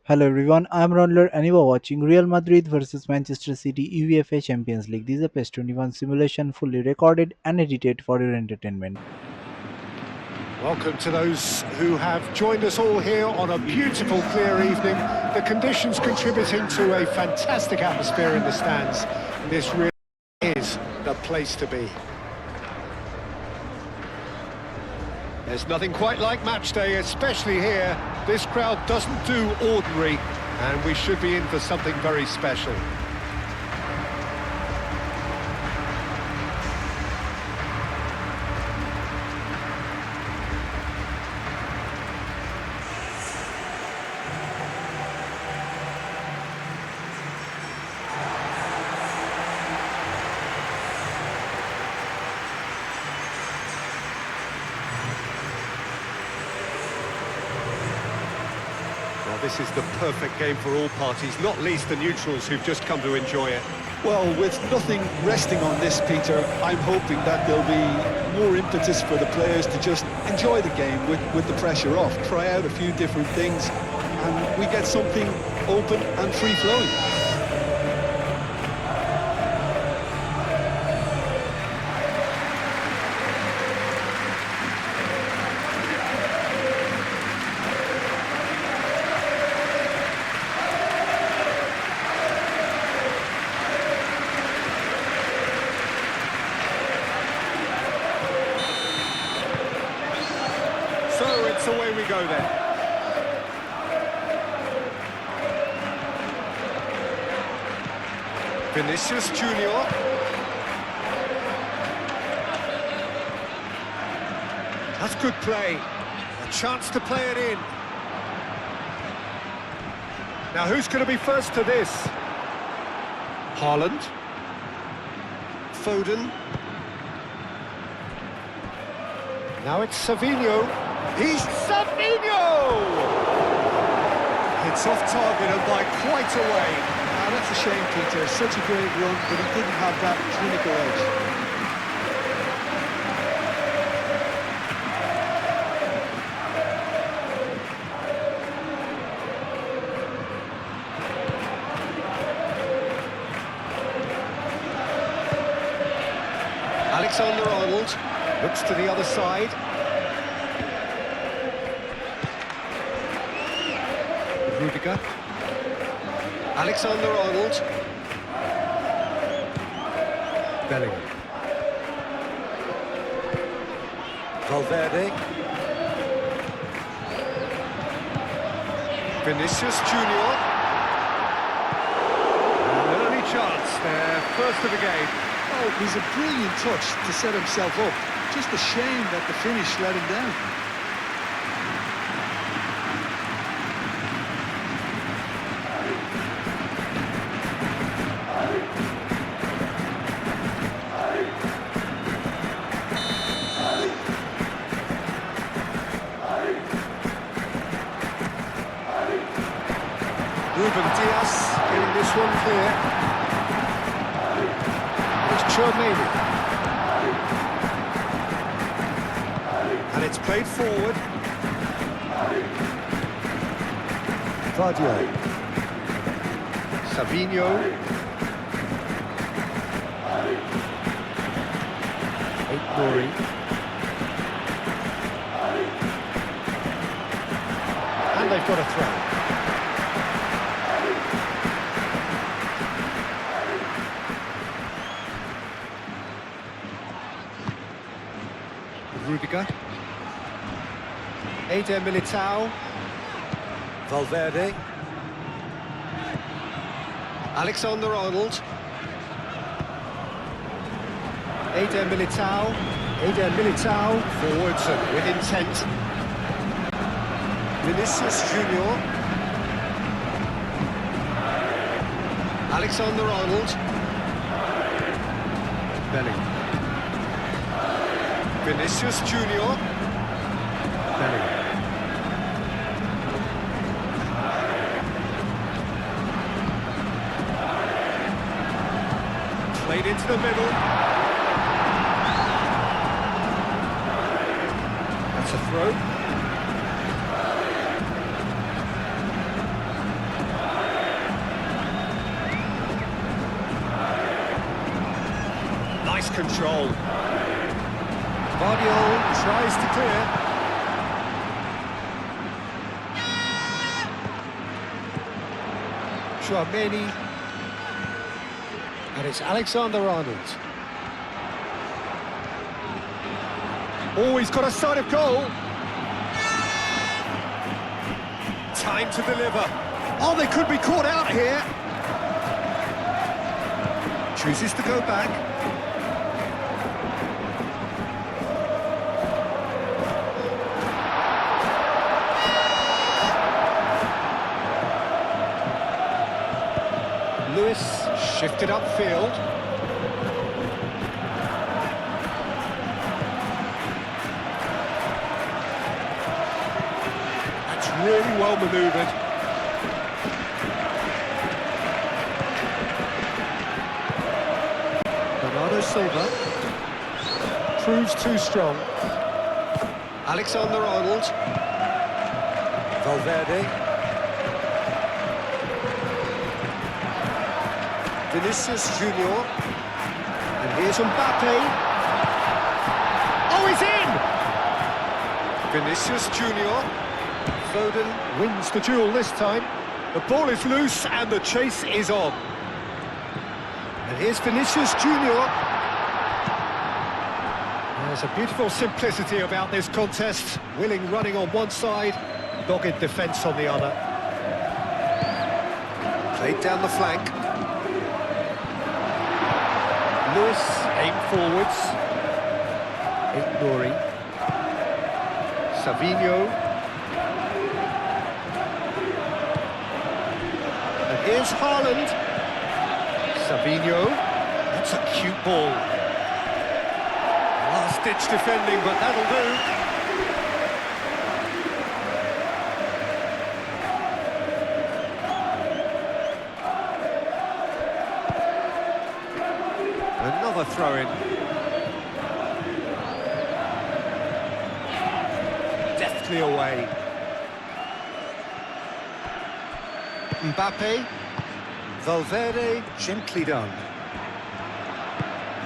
Hello everyone, I'm RAUNDLER and you are watching Real Madrid versus Manchester City UEFA Champions League. This is a PES 21 simulation fully recorded and edited for your entertainment. Welcome to those who have joined us all here on a beautiful, clear evening. The conditions contributing to a fantastic atmosphere in the stands. This really is the place to be. There's nothing quite like match day, especially here. This crowd doesn't do ordinary, and we should be in for something very special. Well, this is the perfect game for all parties, not least the neutrals who've just come to enjoy it. Well, with nothing resting on this, Peter, I'm hoping that there'll be more impetus for the players to just enjoy the game with the pressure off, try out a few different things, and we get something open and free-flowing. So it's away we go then. Vinicius Junior. That's good play. A chance to play it in. Now who's going to be first to this? Haaland. Foden. Now it's Savinho. He's Savinho! It's off target and by quite a way. Now, that's a shame, Peter. Such a great run, but he didn't have that clinical edge. Alexander-Arnold looks to the other side. Rudiger. Alexander-Arnold. Bellingham. Valverde. Vinicius Junior. An early chance there, first of the game. Oh, he's a brilliant touch to set himself up. Just a shame that the finish let him down. Ruben Diaz getting this one clear. It's Chouameni. And it's played forward. Vardio. Savinho. Aït-Nouri. And they've got a throw. Rudiger. Eder Militao. Valverde. Alexander-Arnold. Eder Militao. Eder Militao. Forwards and with intent. Vinicius Junior. Alexander-Arnold. Bellingham. Vinicius Junior. Bellingham. Played into the middle. That's a throw. control. Guardiola tries to clear. Chouameni. And it's Alexander-Arnold. Oh, he's got a sight of goal. Time to deliver. Oh, they could be caught out here. Chooses to go back. Lewis shifted upfield. That's really well manoeuvred. Bernardo Silva proves too strong. Alexander-Arnold. Valverde. Vinicius Junior. And here's Mbappe. Oh, he's in! Vinicius Junior. Foden wins the duel this time. The ball is loose and the chase is on. And here's Vinicius Junior. There's a beautiful simplicity about this contest. Willing running on one side, dogged defence on the other. Played down the flank. Lewis aimed forwards. Nouri. Savinho. And here's Haaland. Savinho. That's a cute ball. Last-ditch defending, but that'll do. Another throw-in. Deftly away. Mbappe. Valverde, gently done.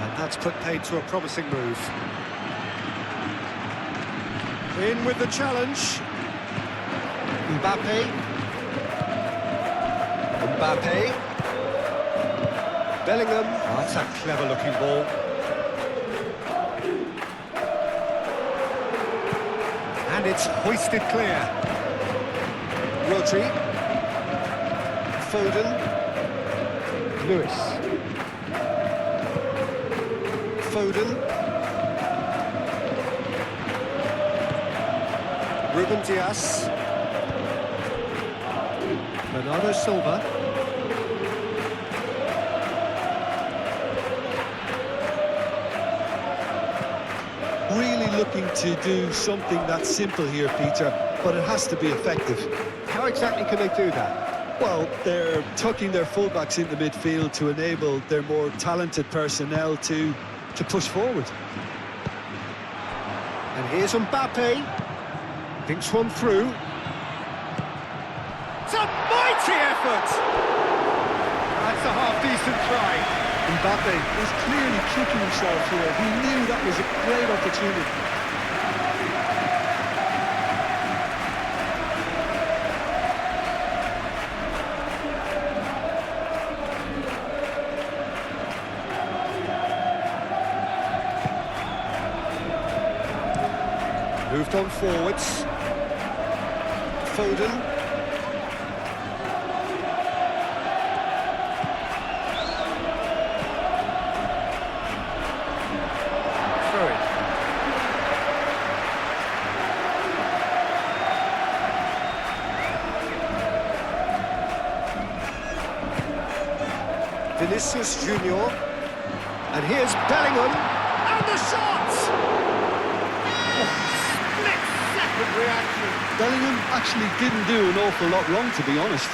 And that's put paid to a promising move. In with the challenge. Mbappe. Mbappe. Bellingham. Oh, that's a clever-looking ball. And it's hoisted clear. Rodri. Foden. Lewis. Foden. Ruben Dias. Bernardo Silva. Really looking to do something that's simple here, Peter, but it has to be effective. How exactly can they do that? Well, they're tucking their fullbacks into midfield to enable their more talented personnel to push forward. And here's Mbappe. Thinks one through. It's a mighty effort! That's a half-decent try. Mbappe is clearly kicking himself here. He knew that was a great opportunity. Moved on forwards. Foden. Throw it. Vinicius Junior. And here's Bellingham. And the shot! Reaction. Bellingham actually didn't do an awful lot wrong, to be honest.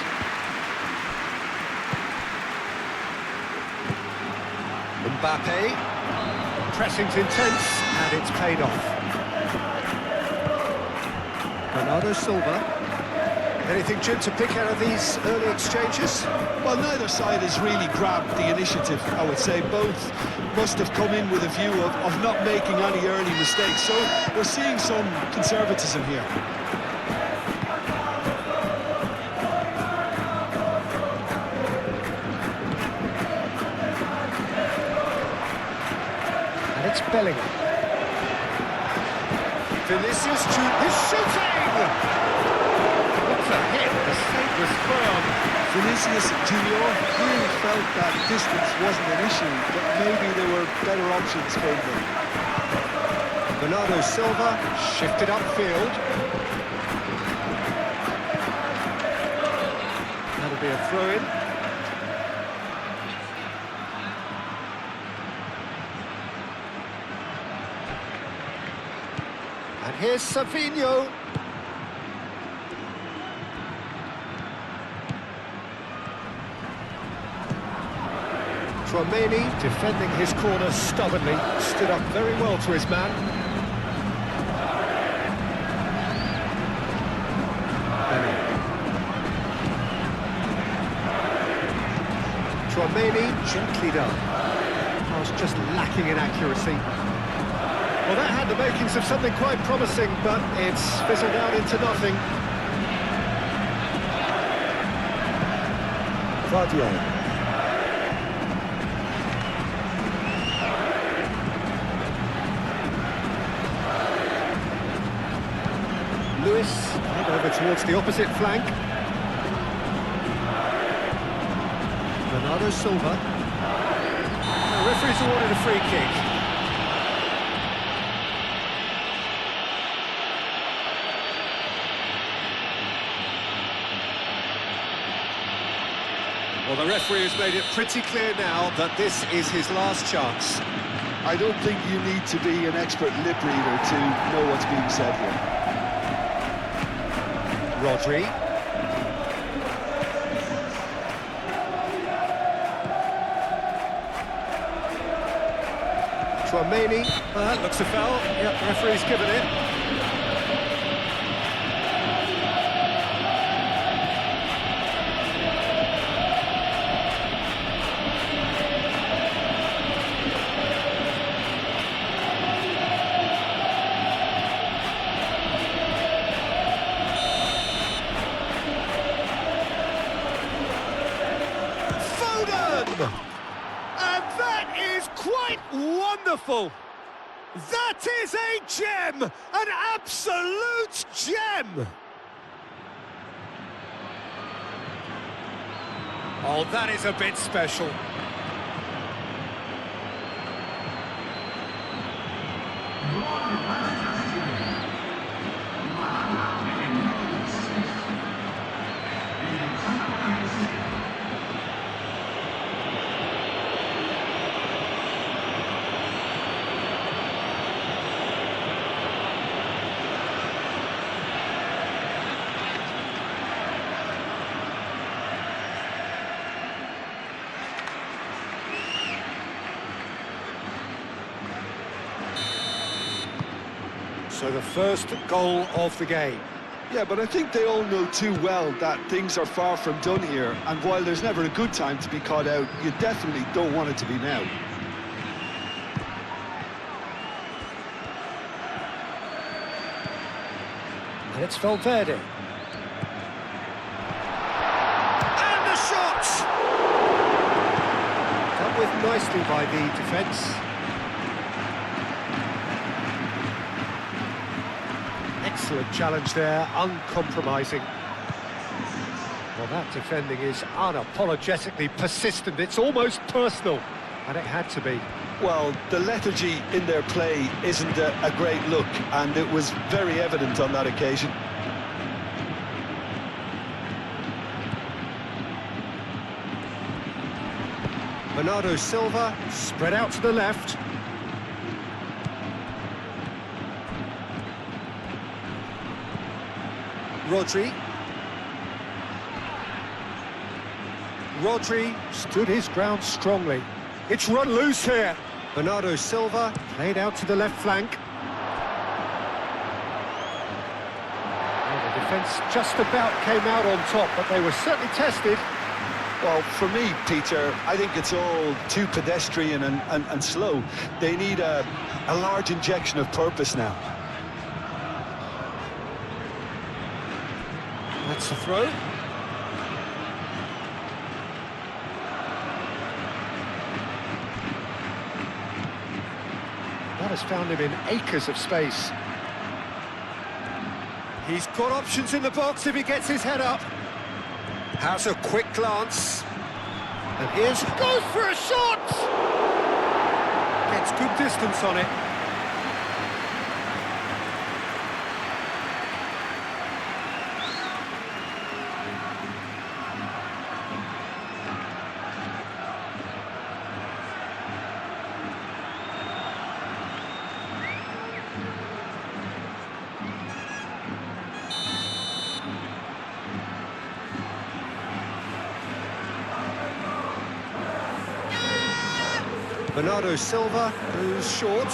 Mbappe. Pressing's intense, and it's paid off. Bernardo Silva. Anything, Jim, to pick out of these early exchanges? Well, neither side has really grabbed the initiative, I would say. Both must have come in with a view of not making any early mistakes. So we're seeing some conservatism here. And it's Bellingham. Vinicius is shooting! What's a hit? The save was firm. Vinicius Junior really felt that distance wasn't an issue, but maybe there were better options for him. Bernardo Silva shifted upfield. That'll be a throw-in. And here's Savinho. Tchouaméni, defending his corner stubbornly, stood up very well to his man. Tchouaméni, gently done. I was just lacking in accuracy. Well, that had the makings of something quite promising, but it's fizzled out into nothing. Vardiol. Lewis, head over towards the opposite flank. Bernardo Silva. The referee's awarded a free kick. Well, the referee has made it pretty clear now that this is his last chance. I don't think you need to be an expert lip reader to know what's being said here. Rodri. Tchouaméni. That looks a foul. Yep, referee's given it. And that is quite wonderful. That is a gem, an absolute gem. Oh, that is a bit special. So the first goal of the game. Yeah, but I think they all know too well that things are far from done here, and while there's never a good time to be caught out, you definitely don't want it to be now. And it's Valverde. And the shot! Dealt with nicely by the defence. Excellent challenge there, uncompromising. Well, that defending is unapologetically persistent. It's almost personal, and it had to be. Well, the lethargy in their play isn't a great look, and it was very evident on that occasion. Bernardo Silva, spread out to the left. Rodri. Rodri stood his ground strongly. It's run loose here. Bernardo Silva played out to the left flank. Well, the defence just about came out on top, but they were certainly tested. Well, for me, Peter, I think it's all too pedestrian and slow. They need a large injection of purpose now. That's the throw. That has found him in acres of space. He's got options in the box if he gets his head up. Has a quick glance. And here's... goes for a shot! Gets good distance on it. Bernardo Silva goes short.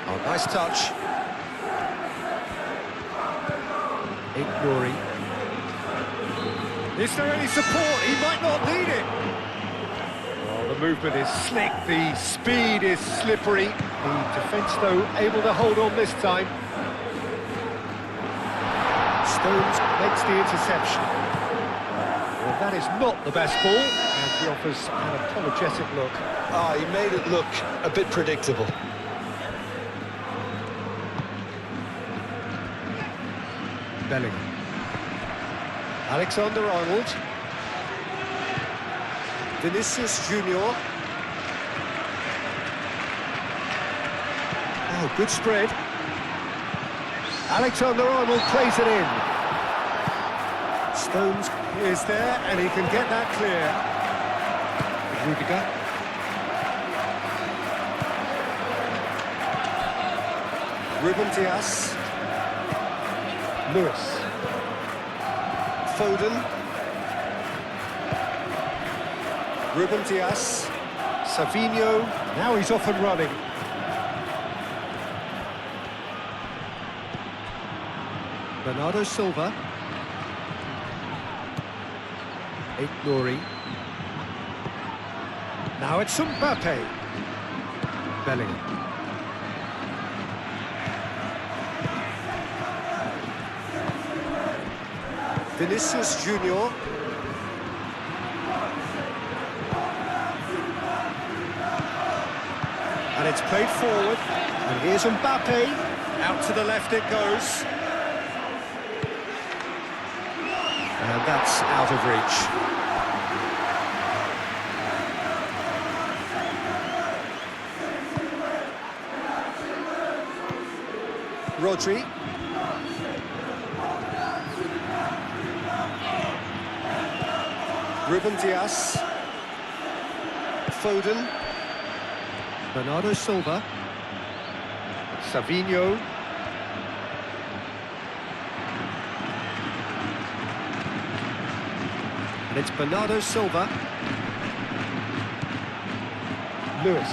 Oh, nice touch. Ignoring. Is there any support? He might not need it. Well, the movement is slick, the speed is slippery. The defence, though, able to hold on this time. Stones makes the interception. Well, that is not the best ball, and he offers an apologetic look. Ah, he made it look a bit predictable. Bellingham. Alexander-Arnold. Vinicius Junior. Oh, good spread. Alexander-Arnold plays it in. Stones is there, and he can get that clear. Rudiger. Ruben Dias. Lewis. Foden. Ruben Dias. Savinho. Now he's off and running. Bernardo Silva. Ignoring. Now it's Mbappe. Bellingham. Vinicius Junior. And it's played forward. And here's Mbappe. Out to the left it goes. And that's out of reach. Rodri. Ruben Dias. Foden. Bernardo Silva. Savinho. And it's Bernardo Silva. Lewis.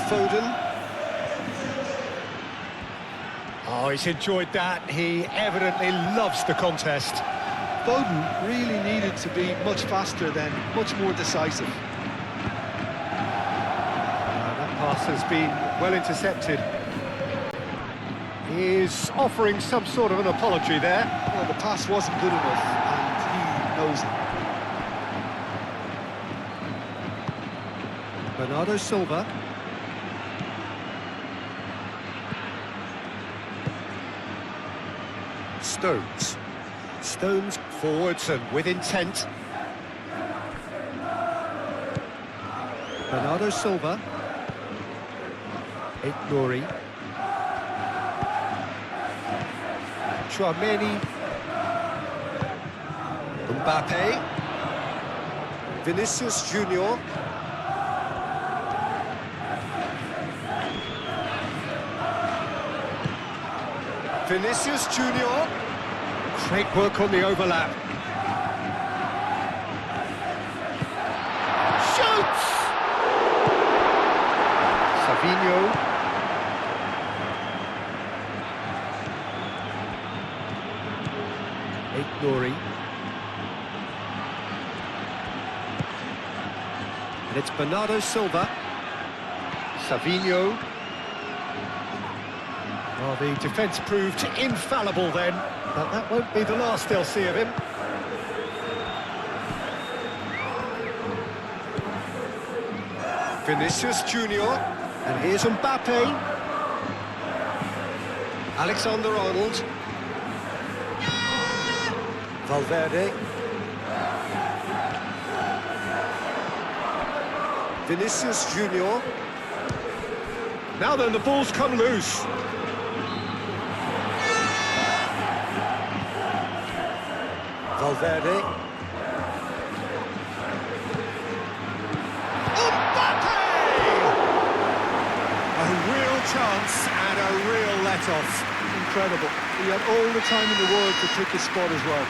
Foden. Oh, he's enjoyed that. He evidently loves the contest. Foden really needed to be much faster then, much more decisive. That pass has been well intercepted. He's offering some sort of an apology there. Well, the pass wasn't good enough, and he knows it. Bernardo Silva. Stones. Stones forwards and with intent. Bernardo Silva. Ignoring. Chouameni. Mbappe. Vinicius Junior. Vinicius Junior. Great work on the overlap. Shoots! Savinho. Nuri. And it's Bernardo Silva. Savinho. Well, the defence proved infallible then, but that won't be the last they'll see of him. Vinicius Junior, and here's Mbappe. Alexander-Arnold. Valverde. Vinicius Junior. Now then, the ball's come loose. Valverde. Mbappe! A real chance and a real let-off. Incredible. He had all the time in the world to pick his spot as well.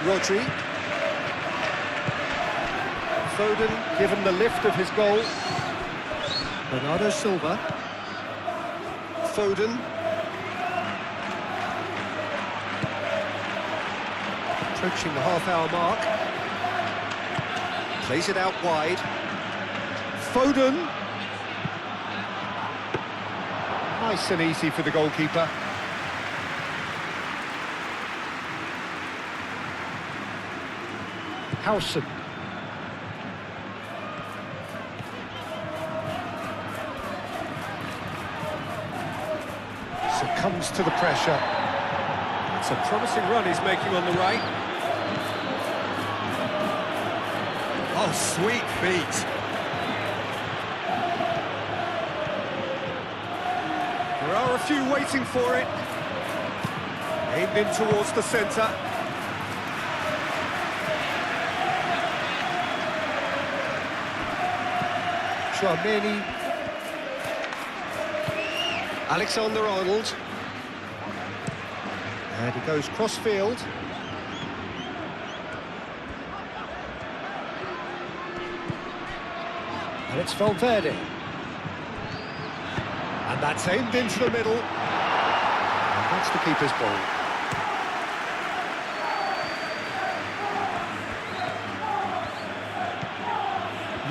Rodri. Foden given the lift of his goal. Bernardo Silva. Foden. Approaching the half-hour mark. Plays it out wide. Foden. Nice and easy for the goalkeeper. Howson. Succumbs to the pressure. It's a promising run he's making on the right. Oh, sweet feet. There are a few waiting for it. Aimed in towards the centre. Chouameni. Alexander-Arnold. And he goes cross-field. And it's Valverde. And that's aimed into the middle. And that's the keeper's ball.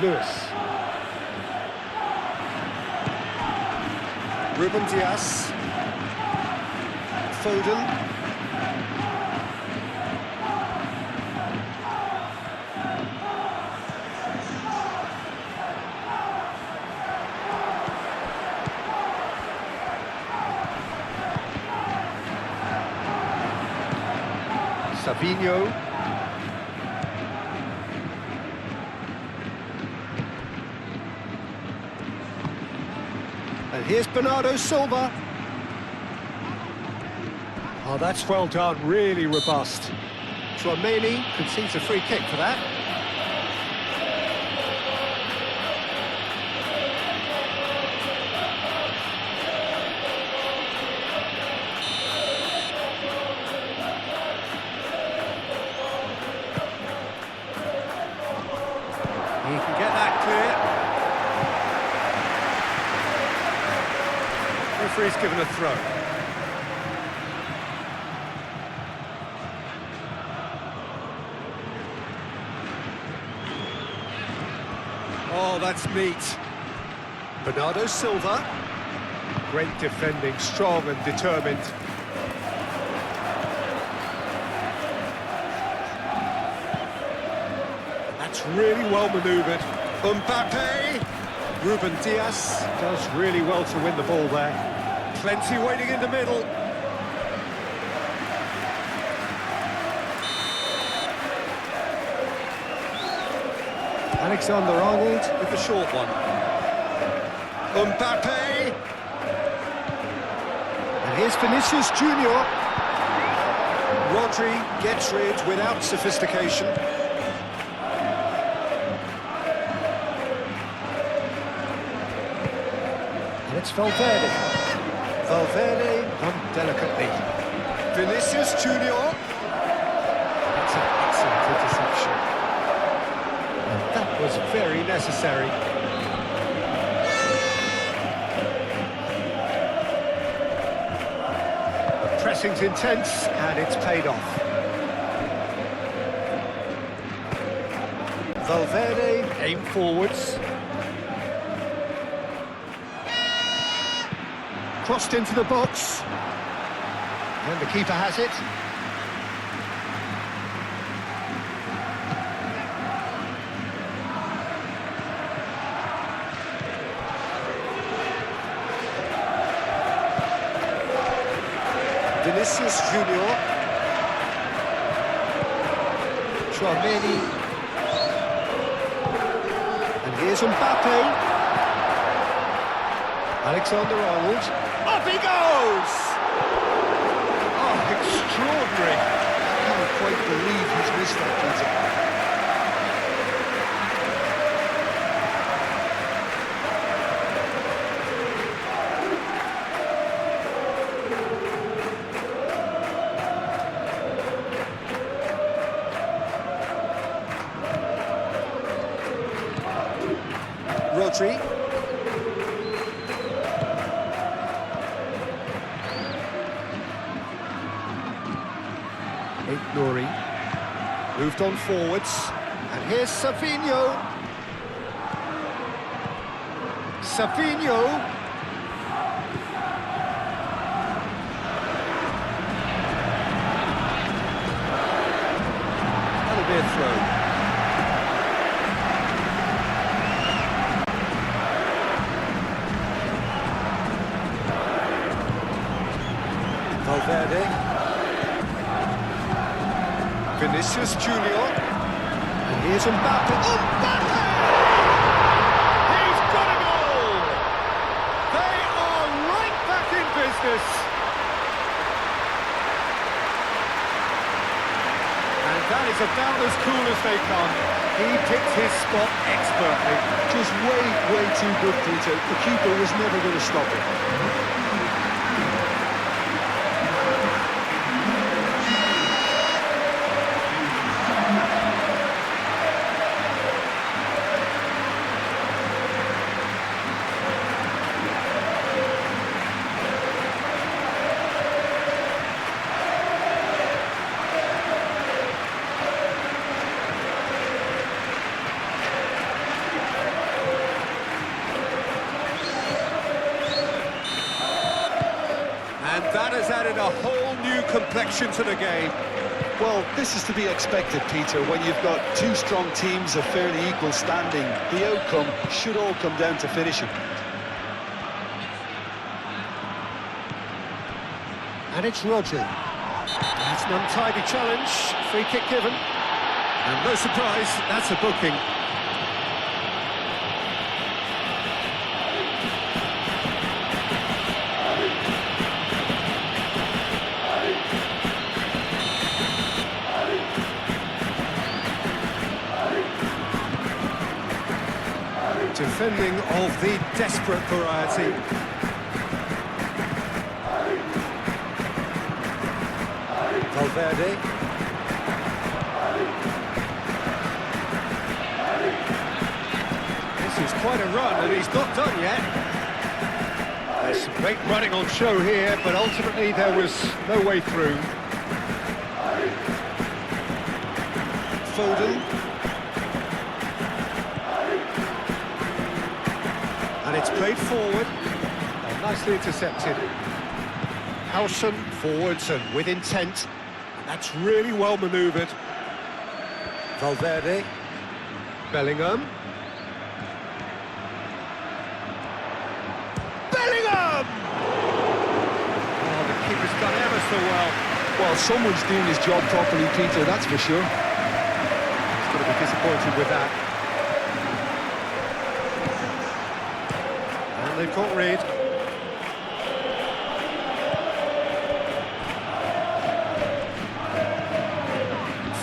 Lewis. Ruben Dias. Foden. Savinho. And here's Bernardo Silva. Oh, that's well done, really robust. Chouameni concedes a free kick for that. He can get that clear. Referee's given a throw. Oh, that's neat. Bernardo Silva. Great defending, strong and determined. That's really well manoeuvred. Mbappe. Ruben Dias does really well to win the ball there. Plenty waiting in the middle. Alexander-Arnold with the short one. Mbappe! And here's Vinicius Junior. Rodri gets rid without sophistication. And it's Valverde. Valverde done delicately. Vinicius Junior. That's an excellent interception. And that was very necessary. The pressing's intense and it's paid off. Valverde aim forwards. Crossed into the box. And the keeper has it. Vinicius Junior. Chouameni. And here's Mbappe. Alexander-Arnold. Up he goes! Oh, extraordinary. I can't quite believe he's missed that, Peter. Rodri. Nuri moved on forwards, and here's Savinho. Savinho. That'll be a throw. Valverde. Vinicius Junior. And here's Mbappe. Mbappe! He's got a goal! They are right back in business. And that is about as cool as they come. He picked his spot expertly. Just way too good, Peter. The keeper was never going to stop it. And that has added a whole new complexion to the game. Well, this is to be expected, Peter, when you've got two strong teams of fairly equal standing. The outcome should all come down to finishing. And it's Rodri. That's an untidy challenge. Free kick given. And no surprise, that's a booking. Defending of the desperate variety. Valverde. This is quite a run, and he's not done yet. There's some great running on show here, but ultimately there was no way through. Foden. And it's played forward, and nicely intercepted. Howson forwards and with intent. That's really well manoeuvred. Valverde. Bellingham. Bellingham! Oh, the keeper's done ever so well. Well, someone's doing his job properly, Peter, that's for sure. He's going to be disappointed with that. And they've got rid.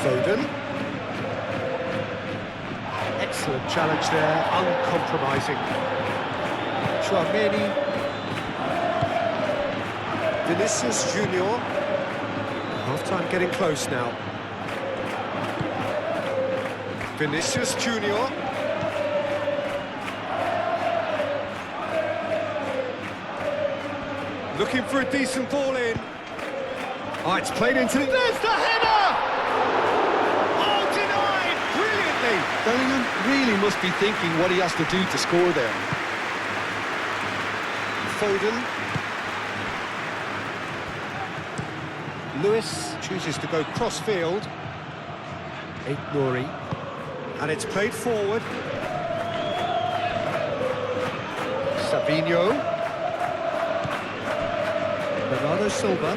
Foden. Excellent challenge there, uncompromising. Chouameni. Vinicius Junior. Time getting close now. Vinicius Junior. Looking for a decent ball in. Oh, it's played into the... There's the header! Oh, denied! Brilliantly! Bellingham really must be thinking what he has to do to score there. Foden. Lewis chooses to go cross-field. Nouri. And it's played forward. Savinho. Bernardo Silva.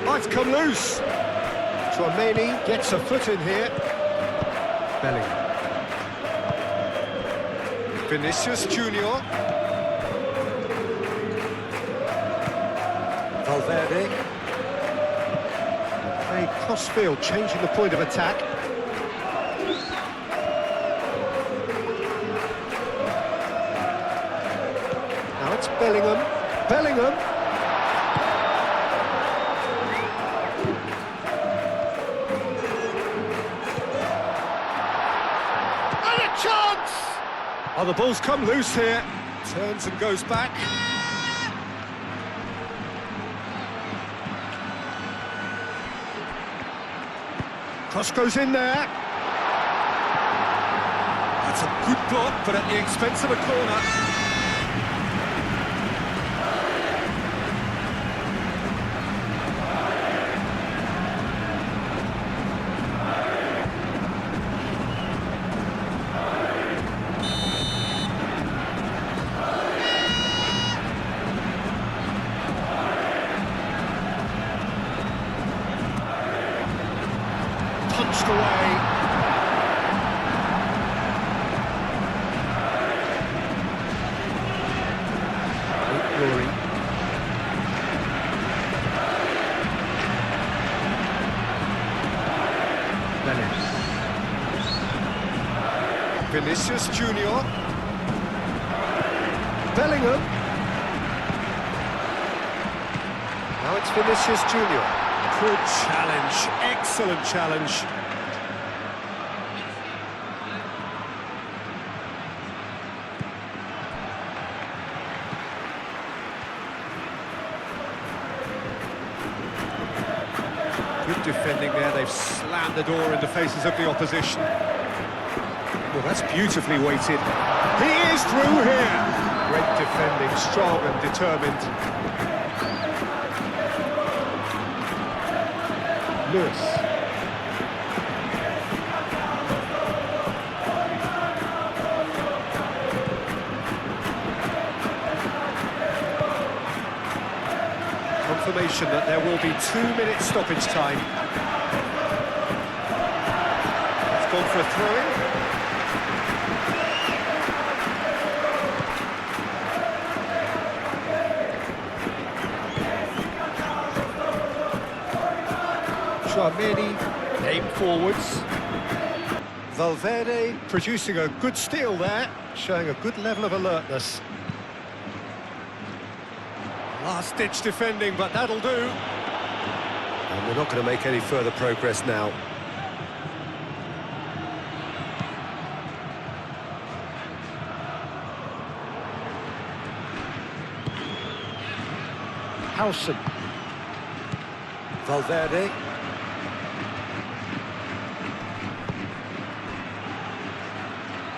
Oh, it's come loose. Tchouaméni gets a foot in here. Bellingham. Vinicius Junior. Valverde. Play cross-field, changing the point of attack. Now it's Bellingham. Bellingham. And a chance! Oh, the ball's come loose here. Turns and goes back. Cross goes in there. That's a good block, but at the expense of a corner. Punched away. Rory. Vinicius Junior. Bellingham. Now it's Vinicius Junior. Good challenge, excellent challenge. Good defending there, they've slammed the door in the faces of the opposition. Well, that's beautifully weighted. He is through here! Great defending, strong and determined. Lewis. Confirmation that there will be 2 minutes stoppage time. It's gone for a throw-in. Tchouaméni aimed forwards. Valverde producing a good steal there, showing a good level of alertness. Last-ditch defending, but that'll do. And we're not going to make any further progress now. Howson. Valverde.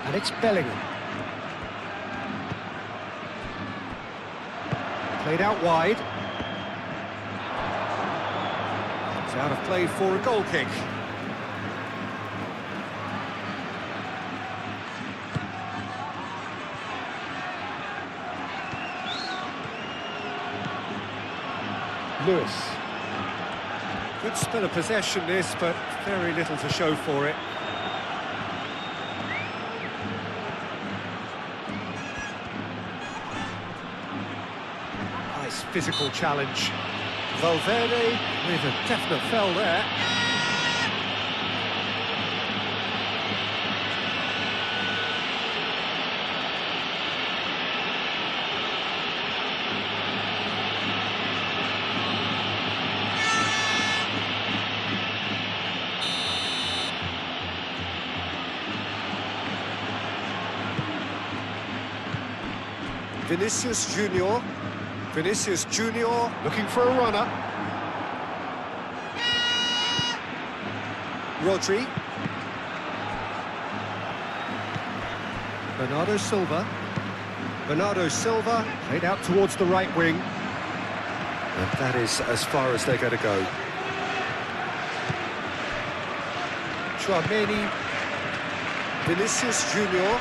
And it's Bellingham. Played out wide. It's out of play for a goal kick. Lewis. Good spell of possession this, but very little to show for it. Nice physical challenge. Valverde with a definite foul there. Vinicius Junior. Vinicius Junior looking for a runner. Rodri. Bernardo Silva. Bernardo Silva played out towards the right wing. And that is as far as they're going to go. Chouameni. Vinicius Junior.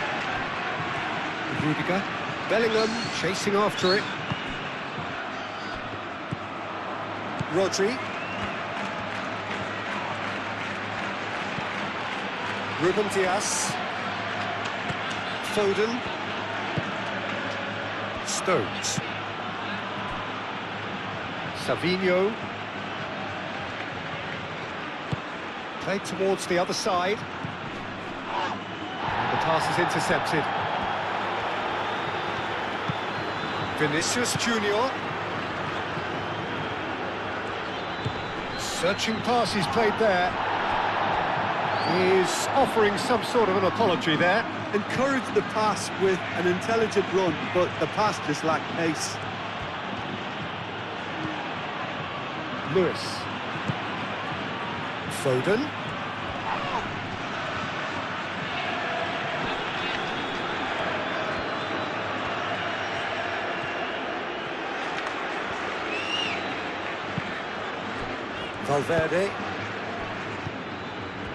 Rudiger. Bellingham chasing after it. Rodri. Ruben Dias. Foden. Stones. Savinho. Played towards the other side. And the pass is intercepted. Vinicius Junior. Searching pass he's played there. He's offering some sort of an apology there. Encouraged the pass with an intelligent run, but the pass just lacked pace. Lewis. Foden. Valverde.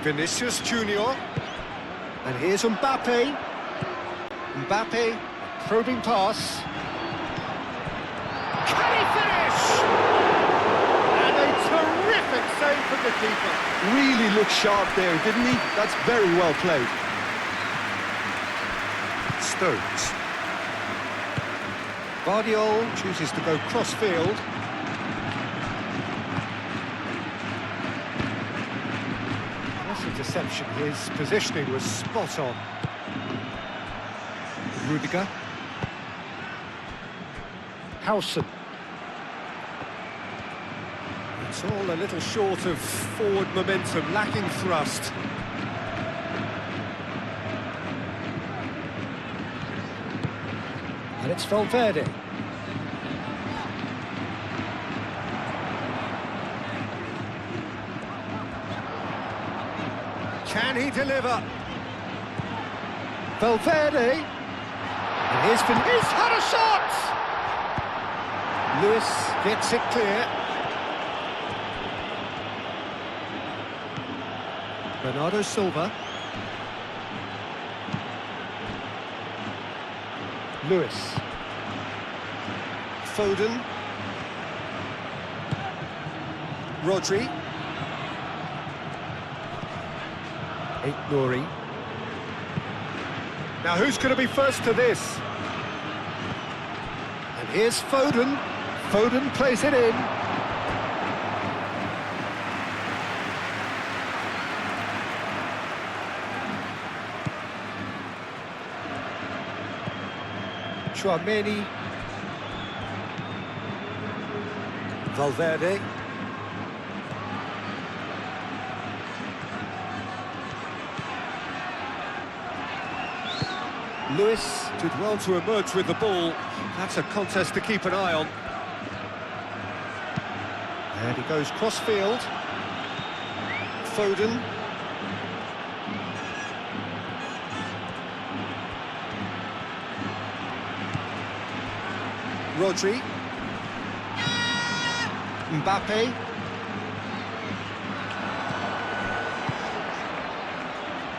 Vinicius Junior. And here's Mbappe. Mbappe, probing pass. Can he finish? And a terrific save from the keeper. Really looked sharp there, didn't he? That's very well played. Stones. Guardiola chooses to go cross-field. Interception, his positioning was spot on. Rudiger. Howson. It's all a little short of forward momentum, lacking thrust. And it's Valverde. Can he deliver? Valverde. And he's had a shot! Lewis gets it clear. Bernardo Silva. Lewis. Foden. Rodri. Nouri. Now who's going to be first to this? And here's Foden. Foden plays it in. Chouameni. Valverde. Lewis did well to emerge with the ball. That's a contest to keep an eye on. And he goes cross-field. Foden. Rodri. Mbappe.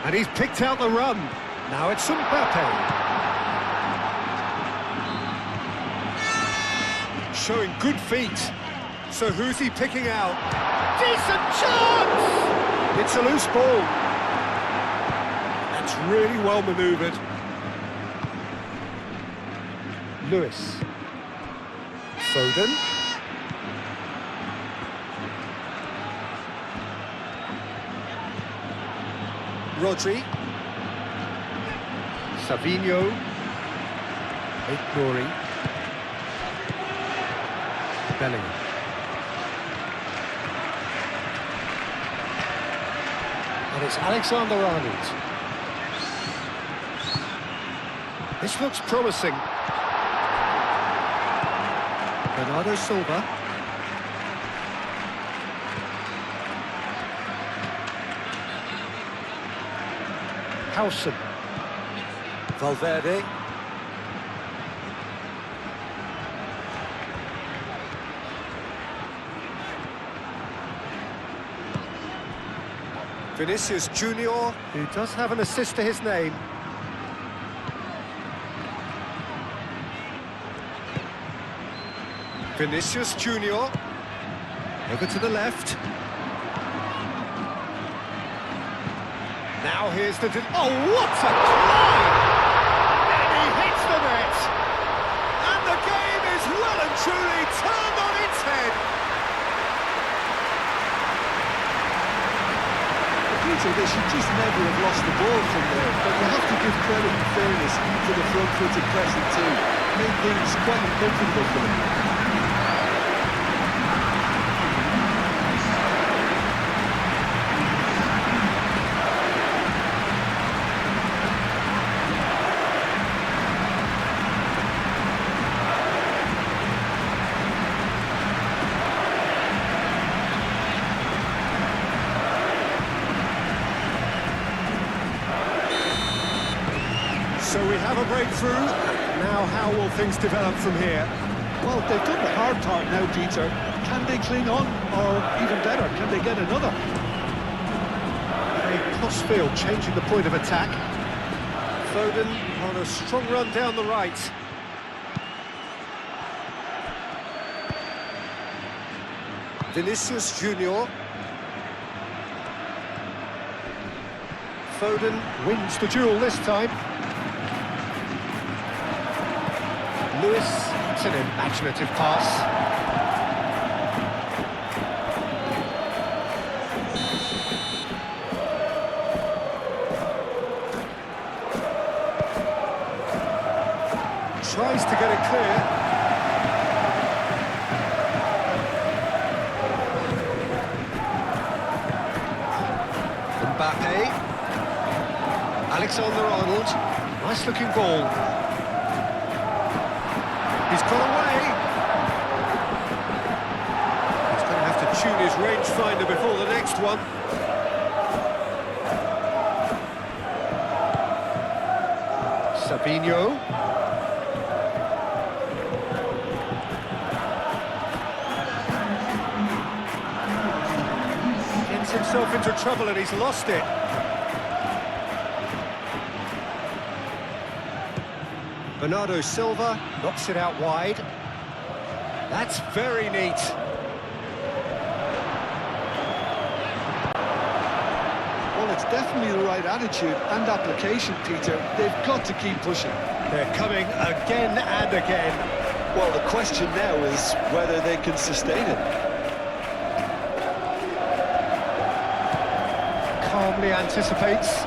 And he's picked out the run. Now it's Mbappe. Showing good feet. So who's he picking out? Decent chance! It's a loose ball. That's really well manoeuvred. Lewis. Foden. Rodri. Savinho. Nouri. Bellingham. And it's Alexander-Arnold. This looks promising. Bernardo Silva. Howson. Valverde. Vinicius Junior, who does have an assist to his name. Vinicius Junior. Over to the left. Now here's the... Oh, what a climb! And he hits the net! And the game is well and truly turned on its head! Peter, they should just never have lost the ball from there, but you have to give credit and fairness to the front-footed pressing too. Made things quite uncomfortable for them. So we have a breakthrough. Now how will things develop from here? Well, they've done the hard part now, Peter. Can they cling on, or even better, can they get another? A crossfield changing the point of attack. Foden on a strong run down the right. Vinicius Junior. Foden wins the duel this time. Lewis, it's an imaginative pass. Tries to get it clear. Mbappe. Alexander-Arnold. Nice looking ball. He's got away. He's going to have to tune his rangefinder before the next one. Sabinho. Gets himself into trouble and he's lost it. Bernardo Silva knocks it out wide. That's very neat. Well, it's definitely the right attitude and application, Peter. They've got to keep pushing. They're coming again and again. Well, the question now is whether they can sustain it. Calmly anticipates.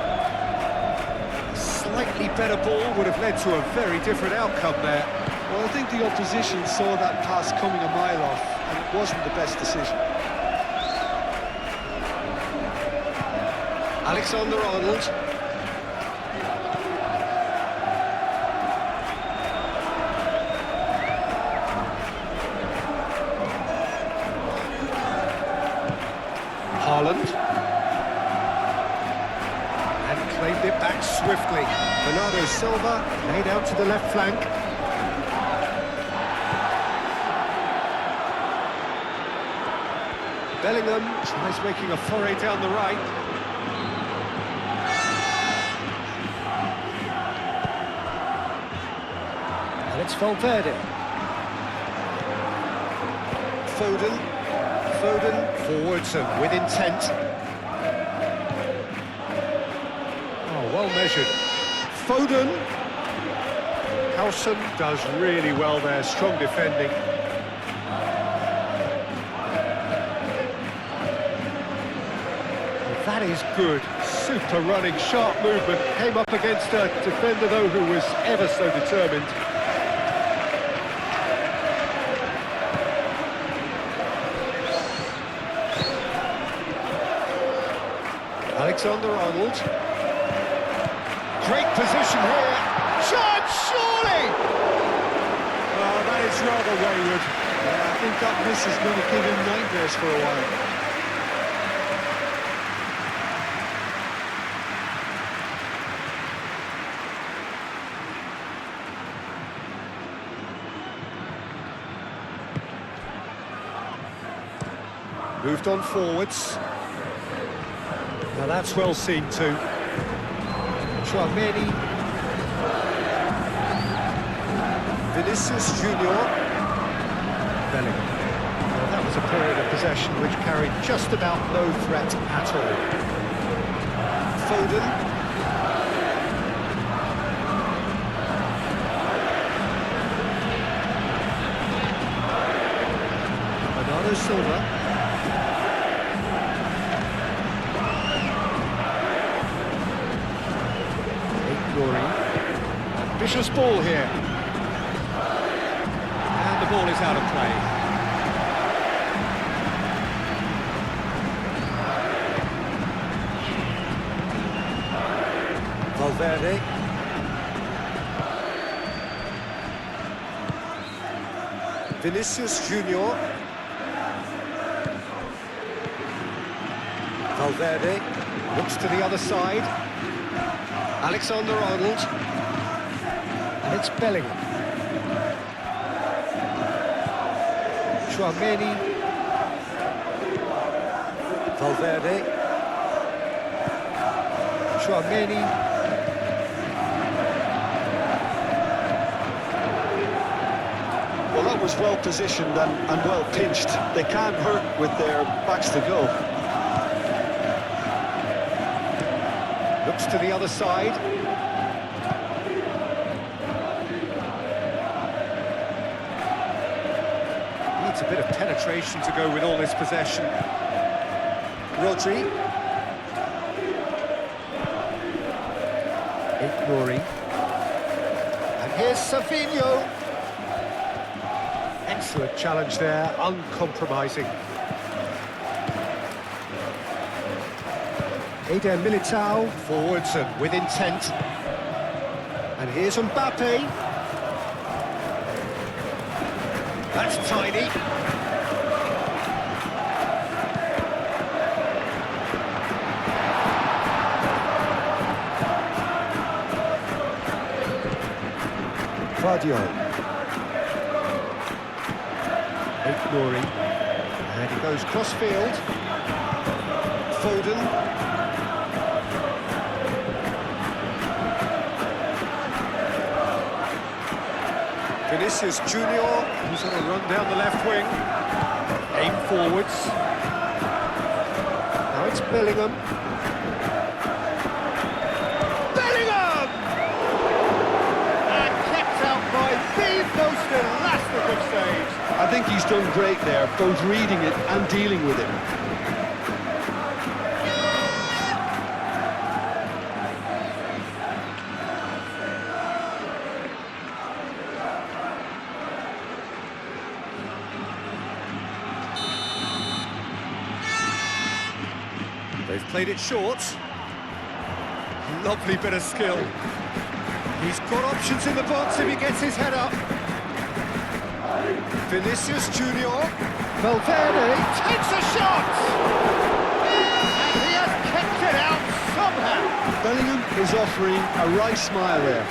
Slightly better ball would have led to a very different outcome there. Well, I think the opposition saw that pass coming a mile off, and it wasn't the best decision. Alexander-Arnold. Haaland. Claimed it back swiftly. Bernardo Silva laid out to the left flank. Bellingham tries making a foray down the right. And it's Valverde. Foden forwards and with intent. Well measured. Foden. Howson does really well there, strong defending. That is good. Super running, sharp movement. Came up against a defender, though, who was ever so determined. Alexander-Arnold. Great position here. Chance, surely! Oh, that is rather wayward. Yeah, I think that miss is going to give him nightmares for a while. Moved on forwards. Now that's well seen too. Chouameni. Vinicius Junior. Bellingham. Well, that was a period of possession which carried just about no threat at all. Foden. Bernardo Silva. Ambitious ball here. And the ball is out of play. Valverde. Vinicius Junior. Valverde looks to the other side. Alexander-Arnold. And it's Bellingham. Chouameni. Valverde. Chouameni. Well, that was well positioned and well pinched. They can't hurt with their backs to go. Looks to the other side. Needs a bit of penetration to go with all this possession. Rodri. Ignoring. And here's Savinho. Excellent challenge there, uncompromising. Eder Militao, forwards and with intent. And here's Mbappe. That's tiny. Guardiola. Ignoring. And he goes cross-field. Foden. Vinicius Junior, who's on a run down the left wing. Aim forwards. Now it's Bellingham. Bellingham! And kept out by the most elastic of saves. I think he's done great there, both reading it and dealing with it. They've played it short. Lovely bit of skill. He's got options in the box if he gets his head up. Vinicius Junior. Valverde takes a shot! And he has kept it out somehow. Bellingham is offering a right smile there.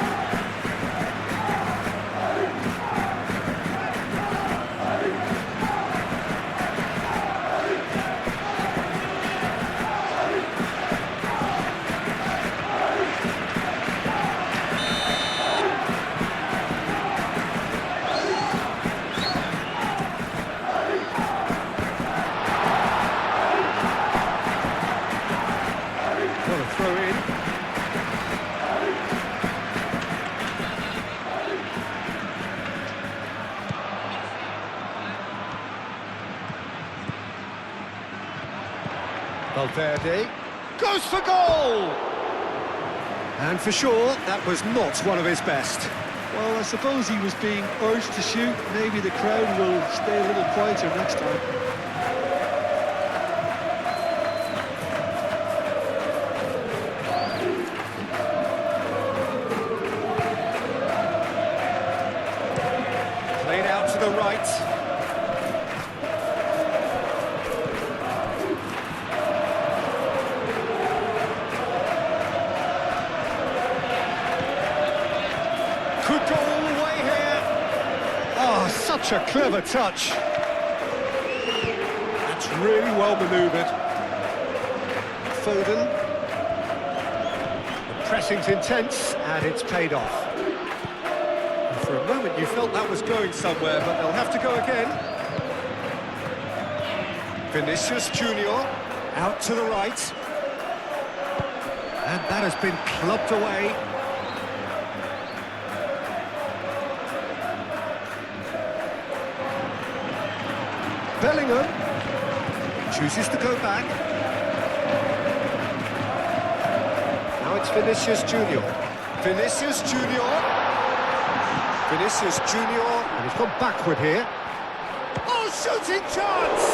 Valverde goes for goal! And for sure, that was not one of his best. Well, I suppose he was being urged to shoot. Maybe the crowd will stay a little quieter next time. Played out to the right. Such a clever touch. That's really well manoeuvred. Foden. The pressing's intense, and it's paid off. And for a moment, you felt that was going somewhere, but they'll have to go again. Vinicius Junior, out to the right. And that has been clubbed away. Bellingham chooses to go back. Now it's Vinicius Junior. Vinicius Junior. Vinicius Junior. And he's gone backward here. Oh, shooting chance!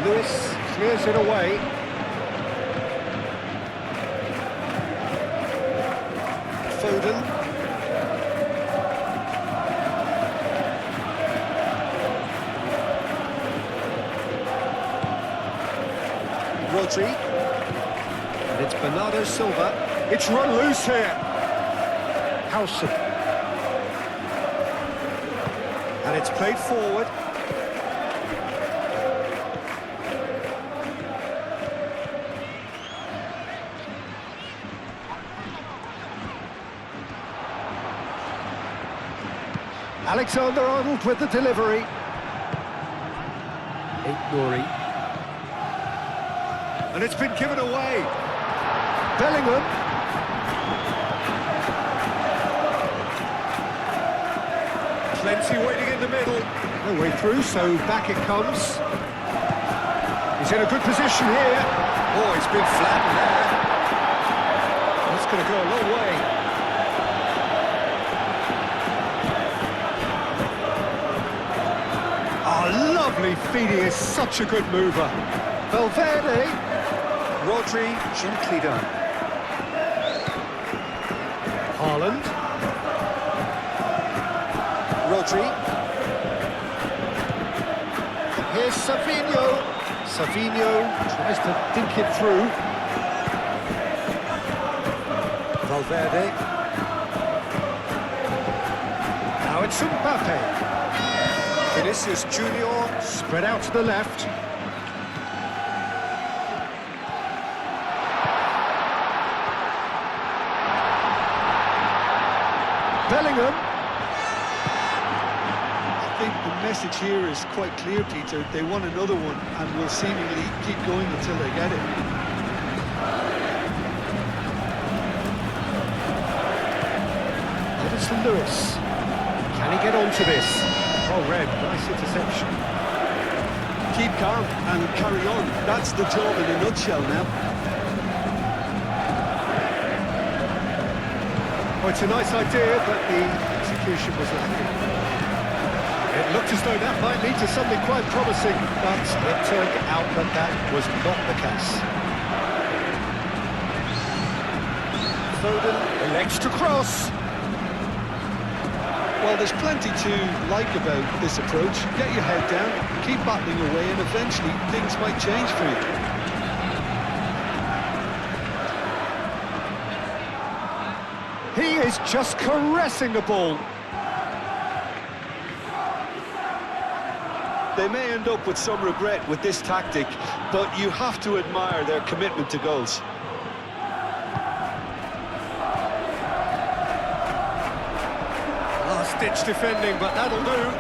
Lewis clears it away. Foden. Rodri. And it's Bernardo Silva. It's run loose here. Howson. And it's played forward. Alexander-Arnold with the delivery. Ignory. And it's been given away. Bellingham. Plenty waiting in the middle. No way through, so back it comes. He's in a good position here. Oh, he's been flattened there. That's going to go a long way. Oh, lovely feed. He is such a good mover. Valverde. Rodri, gently done. Haaland. Rodri. Here's Savinho. Savinho tries to dink it through. Valverde. Now it's Mbappe. Vinicius Junior spread out to the left. Bellingham. I think the message here is quite clear, Peter. They want another one and will seemingly keep going until they get it. Edison Lewis. Can he get onto this? Oh, Red, nice interception. Keep calm and carry on. That's the job in a nutshell now. Oh, it's a nice idea, but the execution was lacking. It looked as though that might lead to something quite promising, but it turned out that that was not the case. Foden elects to cross. Well, there's plenty to like about this approach. Get your head down, keep battling away, and eventually things might change for you. He is just caressing the ball. They may end up with some regret with this tactic, but you have to admire their commitment to goals. Last-ditch defending, but that'll do.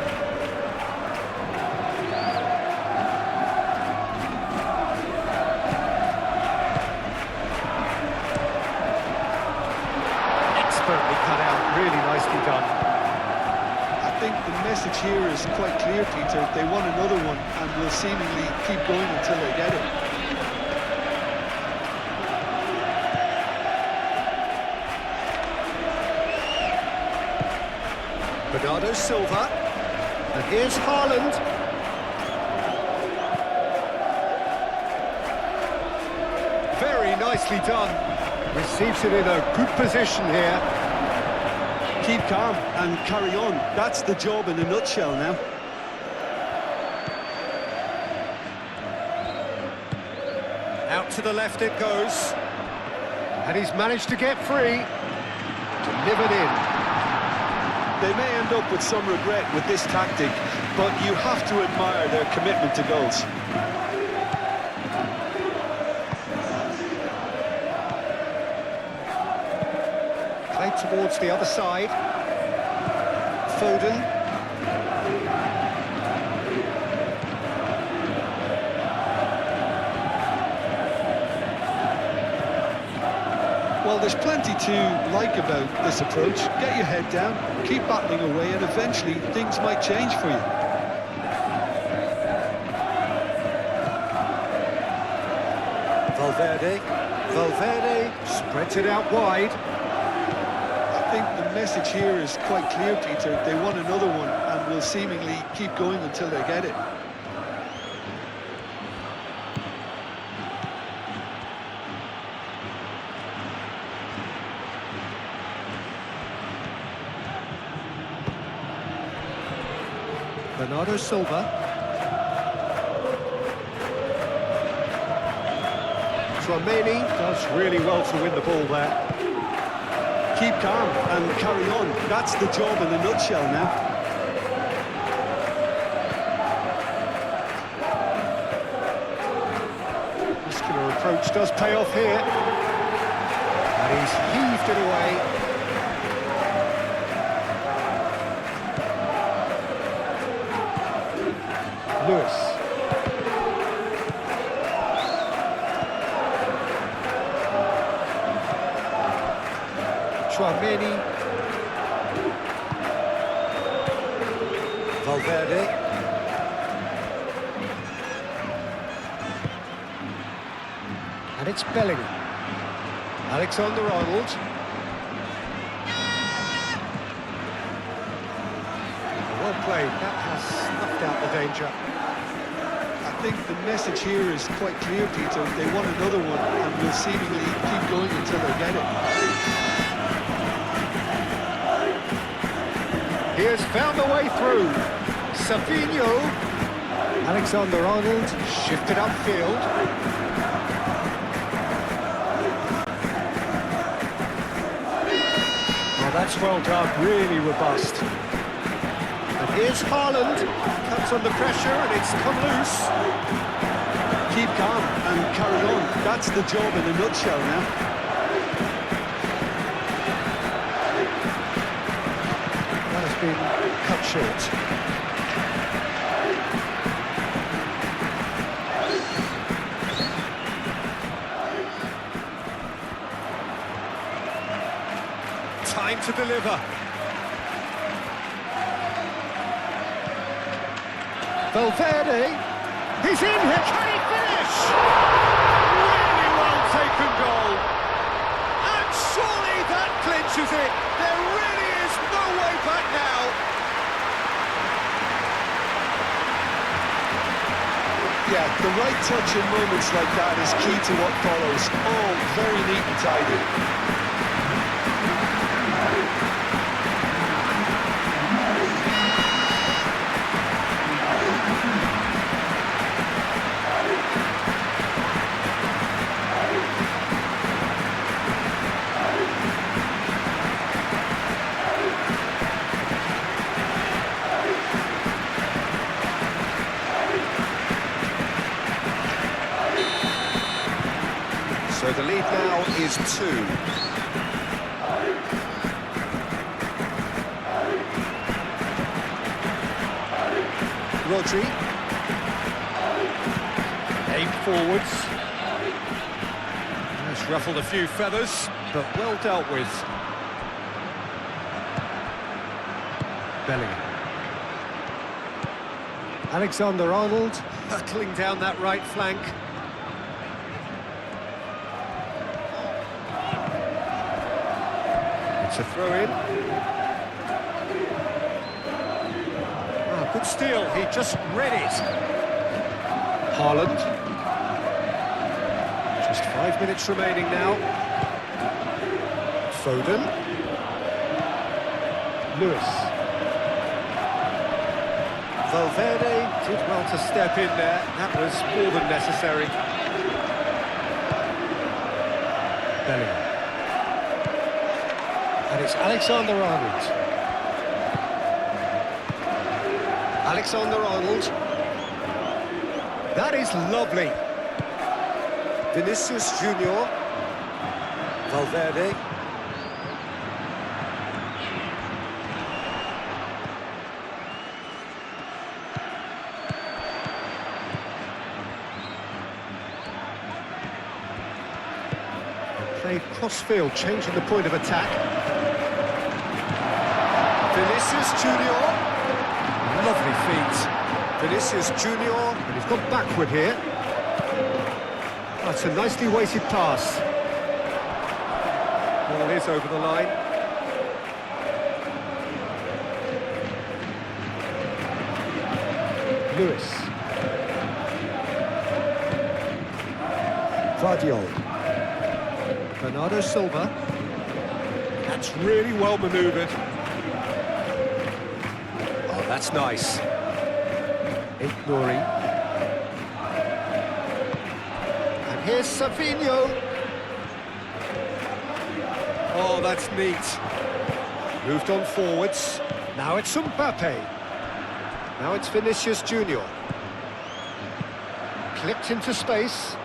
Expertly cut out, really nicely done. I think the message here is quite clear, Peter. They want another one and will seemingly keep going until they get it. Bernardo Silva. And here's Haaland. Very nicely done. Receives it in a good position here. Keep calm and carry on. That's the job in a nutshell now. Out to the left it goes. And he's managed to get free. Delivered in. They may end up with some regret with this tactic, but you have to admire their commitment to goals. Played towards the other side. Foden. Well, there's plenty to like about this approach. Get your head down, keep battling away, and eventually things might change for you. Valverde spreads it out wide. I think the message here is quite clear, Peter. They want another one and will seemingly keep going until they get it. Bernardo Silva. Tchouaméni does really well to win the ball there. Keep calm and carry on. That's the job in a nutshell now. Muscular approach does pay off here. And he's heaved it away. Lewis. Tchouaméni. Valverde. And it's Bellingham. Alexander-Arnold. Well played. That has snuffed out the danger. I think the message here is quite clear, Peter. They want another one and will seemingly keep going until they get it. He has found a way through. Savinho. Alexander-Arnold shifted upfield. Oh, that's well done, really robust. And here's Haaland. Comes under pressure and it's come loose. Keep calm and carry on. That's the job in a nutshell now. That has been cut short. Time to deliver. Valverde. He's in here. Can he finish? Really well taken goal. And surely that clinches it. There really is no way back now. Yeah, the right touch in moments like that is key to what follows. All very neat and tidy. So the lead now is 2. Rodri. Aim forwards. It's ruffled a few feathers, but well dealt with. Bellingham. Alexander-Arnold hurtling down that right flank. It's a throw-in. Good steal, he just read it. Haaland. Just 5 minutes remaining now. Foden. Lewis. Valverde did well to step in there. That was more than necessary. Bellingham. And it's Alexander-Arnold. Alexander-Arnold. That is lovely. Vinicius Junior. Valverde. Played cross-field, changing the point of attack. Vinicius Junior. Lovely feet. Vinicius Junior, and he's gone backward here. That's a nicely weighted pass. Ball is over the line. Lewis. Vardiol. Bernardo Silva. That's really well manoeuvred. Oh, that's nice. Nouri. And here's Savinho. Oh, that's neat. Moved on forwards. Now it's Mbappe. Now it's Vinicius Junior. Clipped into space.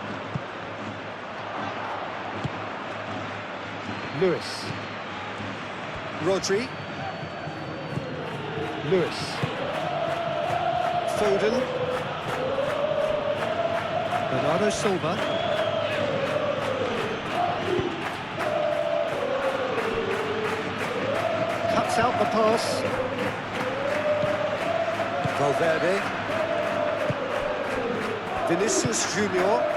Lewis. Rodri. Lewis. Foden. Bernardo Silva. Cuts out the pass. Valverde. Vinicius Junior.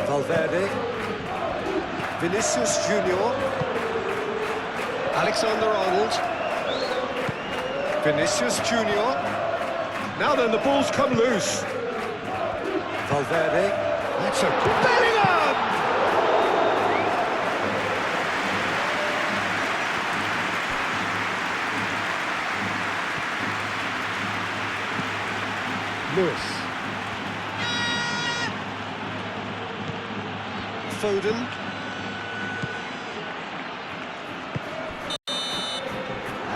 Valverde. Vinicius Junior. Alexander-Arnold. Vinicius Junior. Now then, the ball's come loose. Valverde. That's a good Bellingham! Lewis. Foden.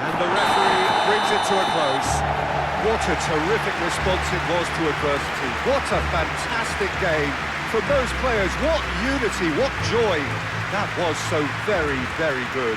And the referee brings it to a close. What a terrific response it was to adversity. What a fantastic game. From those players, what unity, what joy. That was so very, very good.